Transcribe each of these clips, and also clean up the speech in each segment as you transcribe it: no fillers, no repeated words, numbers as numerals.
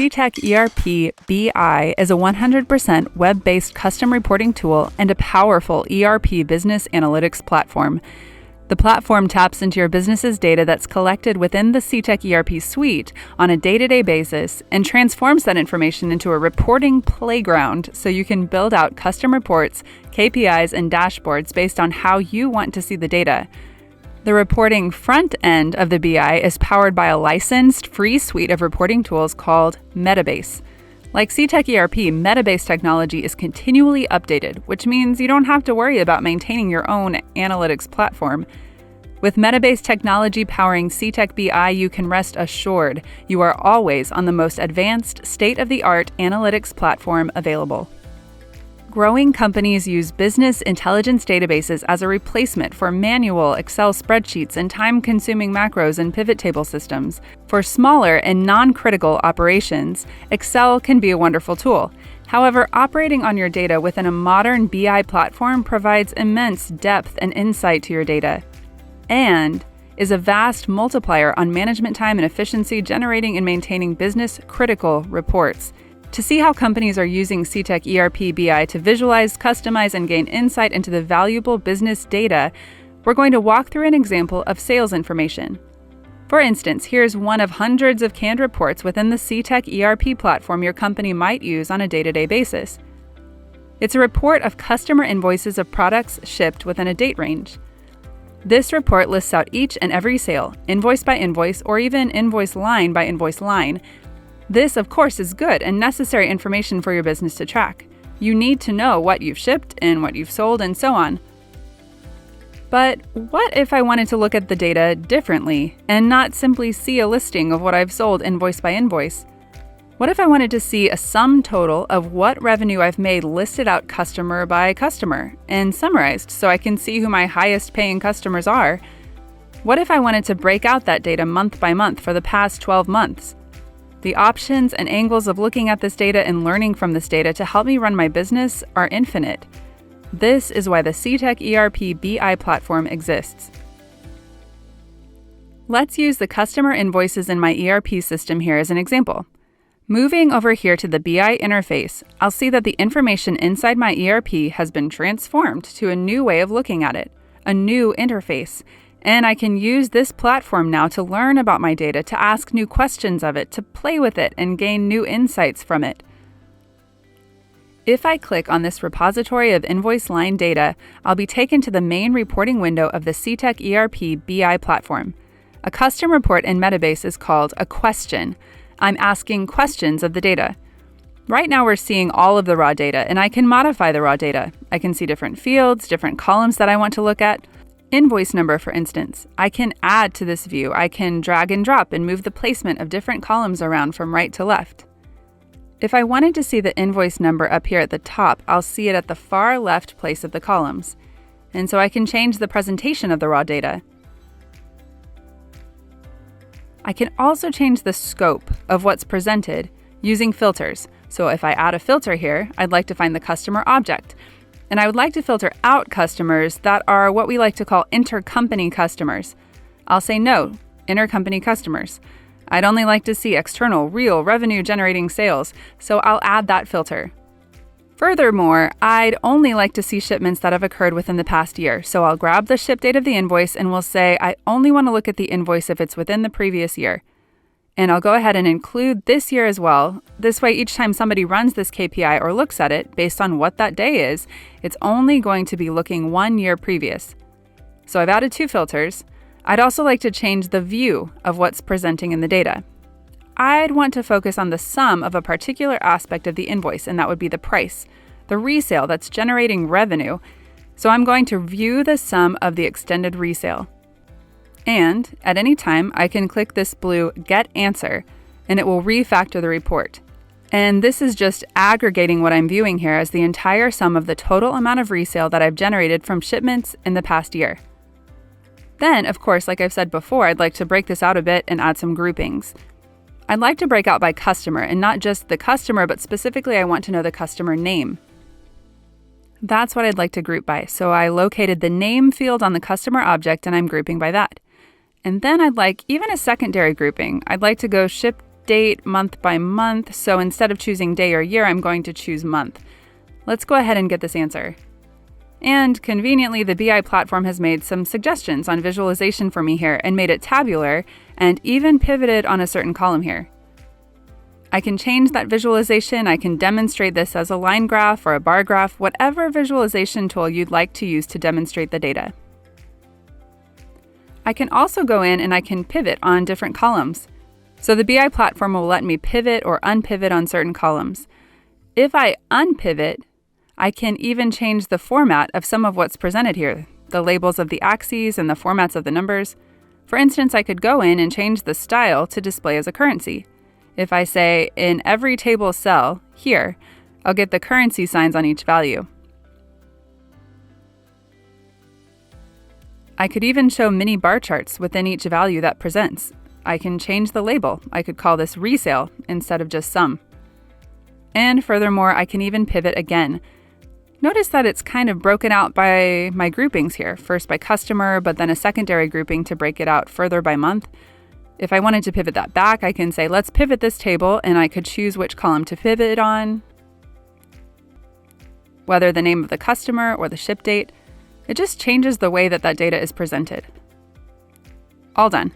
Cetec ERP BI is a 100% web-based custom reporting tool and a powerful ERP business analytics platform. The platform taps into your business's data that's collected within the Cetec ERP suite on a day-to-day basis and transforms that information into a reporting playground so you can build out custom reports, KPIs, and dashboards based on how you want to see the data. The reporting front end of the BI is powered by a licensed free suite of reporting tools called Metabase. Like Cetec ERP, Metabase technology is continually updated, which means you don't have to worry about maintaining your own analytics platform. With Metabase technology powering Cetec BI, you can rest assured you are always on the most advanced, state-of-the-art analytics platform available. Growing companies use business intelligence databases as a replacement for manual Excel spreadsheets and time-consuming macros and pivot table systems. For smaller and non-critical operations, Excel can be a wonderful tool. However, operating on your data within a modern BI platform provides immense depth and insight to your data, and is a vast multiplier on management time and efficiency, generating and maintaining business-critical reports. To see how companies are using Cetec ERP BI to visualize, customize, and gain insight into the valuable business data, we're going to walk through an example of sales information. For instance, here's one of hundreds of canned reports within the Cetec ERP platform your company might use on a day-to-day basis. It's a report of customer invoices of products shipped within a date range. This report lists out each and every sale, invoice by invoice, or even invoice line by invoice line. This, of course, is good and necessary information for your business to track. You need to know what you've shipped and what you've sold and so on. But what if I wanted to look at the data differently and not simply see a listing of what I've sold invoice by invoice? What if I wanted to see a sum total of what revenue I've made listed out customer by customer and summarized so I can see who my highest paying customers are? What if I wanted to break out that data month by month for the past 12 months? The options and angles of looking at this data and learning from this data to help me run my business are infinite. This is why the Cetec ERP BI platform exists. Let's use the customer invoices in my ERP system here as an example. Moving over here to the BI interface, I'll see that the information inside my ERP has been transformed to a new way of looking at it, a new interface. And I can use this platform now to learn about my data, to ask new questions of it, to play with it, and gain new insights from it. If I click on this repository of invoice line data, I'll be taken to the main reporting window of the Cetec ERP BI platform. A custom report in Metabase is called a question. I'm asking questions of the data. Right now we're seeing all of the raw data, and I can modify the raw data. I can see different fields, different columns that I want to look at. Invoice number, for instance, I can add to this view. I can drag and drop and move the placement of different columns around from right to left. If I wanted to see the invoice number up here at the top, I'll see it at the far left place of the columns. And so I can change the presentation of the raw data. I can also change the scope of what's presented using filters. So if I add a filter here, I'd like to find the customer object. And I would like to filter out customers that are what we like to call intercompany customers. I'll say no, intercompany customers. I'd only like to see external, real, revenue-generating sales, so I'll add that filter. Furthermore, I'd only like to see shipments that have occurred within the past year, so I'll grab the ship date of the invoice and we'll say I only want to look at the invoice if it's within the previous year. And I'll go ahead and include this year as well. This way, each time somebody runs this KPI or looks at it based on what that day is, it's only going to be looking 1 year previous. So I've added 2 filters. I'd also like to change the view of what's presenting in the data. I'd want to focus on the sum of a particular aspect of the invoice, and that would be the price, the resale that's generating revenue. So I'm going to view the sum of the extended resale. And at any time, I can click this blue Get Answer, and it will refactor the report. And this is just aggregating what I'm viewing here as the entire sum of the total amount of resale that I've generated from shipments in the past year. Then, of course, like I've said before, I'd like to break this out a bit and add some groupings. I'd like to break out by customer, and not just the customer, but specifically I want to know the customer name. That's what I'd like to group by. So I located the name field on the customer object, and I'm grouping by that. And then I'd like even a secondary grouping. I'd like to go ship date month by month, so instead of choosing day or year, I'm going to choose month. Let's go ahead and get this answer. And conveniently, the BI platform has made some suggestions on visualization for me here and made it tabular and even pivoted on a certain column here. I can change that visualization. I can demonstrate this as a line graph or a bar graph, whatever visualization tool you'd like to use to demonstrate the data. I can also go in and I can pivot on different columns. So the BI platform will let me pivot or unpivot on certain columns. If I unpivot, I can even change the format of some of what's presented here, the labels of the axes and the formats of the numbers. For instance, I could go in and change the style to display as a currency. If I say in every table cell here, I'll get the currency signs on each value. I could even show mini bar charts within each value that presents. I can change the label. I could call this resale instead of just sum. And furthermore, I can even pivot again. Notice that it's kind of broken out by my groupings here, first by customer, but then a secondary grouping to break it out further by month. If I wanted to pivot that back, I can say, let's pivot this table, and I could choose which column to pivot on, whether the name of the customer or the ship date. It just changes the way that data is presented. All done.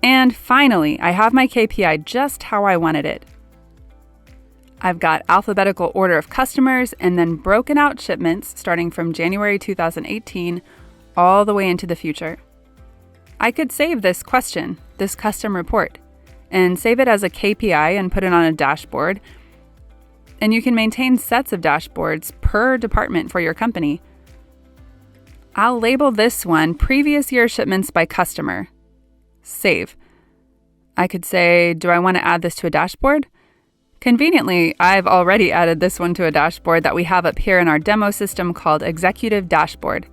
And finally, I have my KPI just how I wanted it. I've got alphabetical order of customers and then broken out shipments starting from January 2018 all the way into the future. I could save this question, this custom report, and save it as a KPI and put it on a dashboard. And you can maintain sets of dashboards per department for your company. I'll label this one previous year shipments by customer. Save. I could say, do I want to add this to a dashboard? Conveniently, I've already added this one to a dashboard that we have up here in our demo system called Executive Dashboard.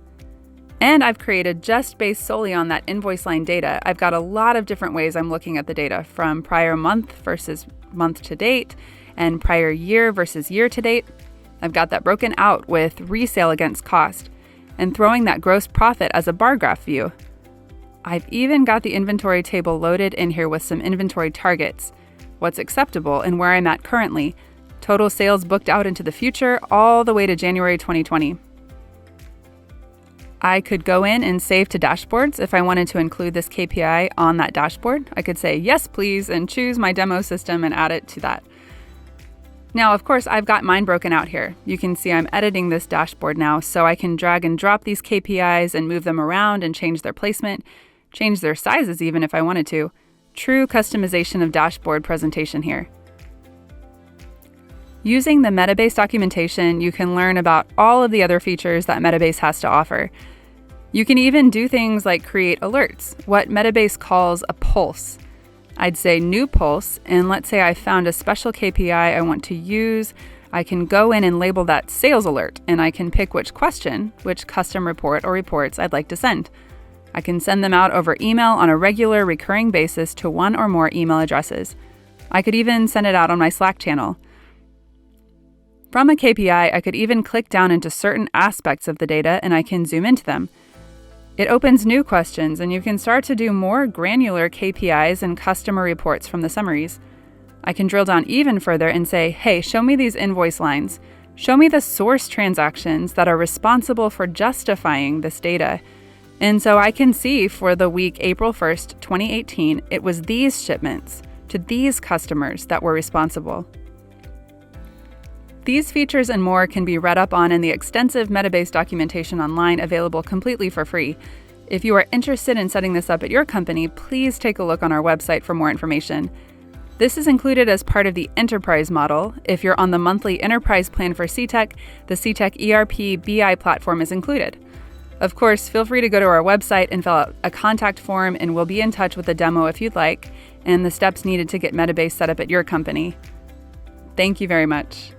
And I've created just based solely on that invoice line data. I've got a lot of different ways I'm looking at the data, from prior month versus month to date, and prior year versus year to date. I've got that broken out with resale against cost, and throwing that gross profit as a bar graph view. I've even got the inventory table loaded in here with some inventory targets, what's acceptable and where I'm at currently, total sales booked out into the future all the way to January 2020. I could go in and save to dashboards if I wanted to include this KPI on that dashboard. I could say, yes, please, and choose my demo system and add it to that. Now, of course, I've got mine broken out here. You can see I'm editing this dashboard now, so I can drag and drop these KPIs and move them around and change their placement, change their sizes even if I wanted to. True customization of dashboard presentation here. Using the Metabase documentation, you can learn about all of the other features that Metabase has to offer. You can even do things like create alerts, what Metabase calls a pulse. I'd say new pulse, and let's say I found a special KPI I want to use. I can go in and label that sales alert, and I can pick which question, which custom report or reports I'd like to send. I can send them out over email on a regular, recurring basis to one or more email addresses. I could even send it out on my Slack channel. From a KPI, I could even click down into certain aspects of the data and I can zoom into them. It opens new questions and you can start to do more granular KPIs and customer reports from the summaries. I can drill down even further and say, hey, show me these invoice lines. Show me the source transactions that are responsible for justifying this data. And so I can see for the week April 1st, 2018, it was these shipments to these customers that were responsible. These features and more can be read up on in the extensive Metabase documentation online, available completely for free. If you are interested in setting this up at your company, please take a look on our website for more information. This is included as part of the enterprise model. If you're on the monthly enterprise plan for Cetec, the Cetec ERP BI platform is included. Of course, feel free to go to our website and fill out a contact form, and we'll be in touch with a demo if you'd like, and the steps needed to get Metabase set up at your company. Thank you very much.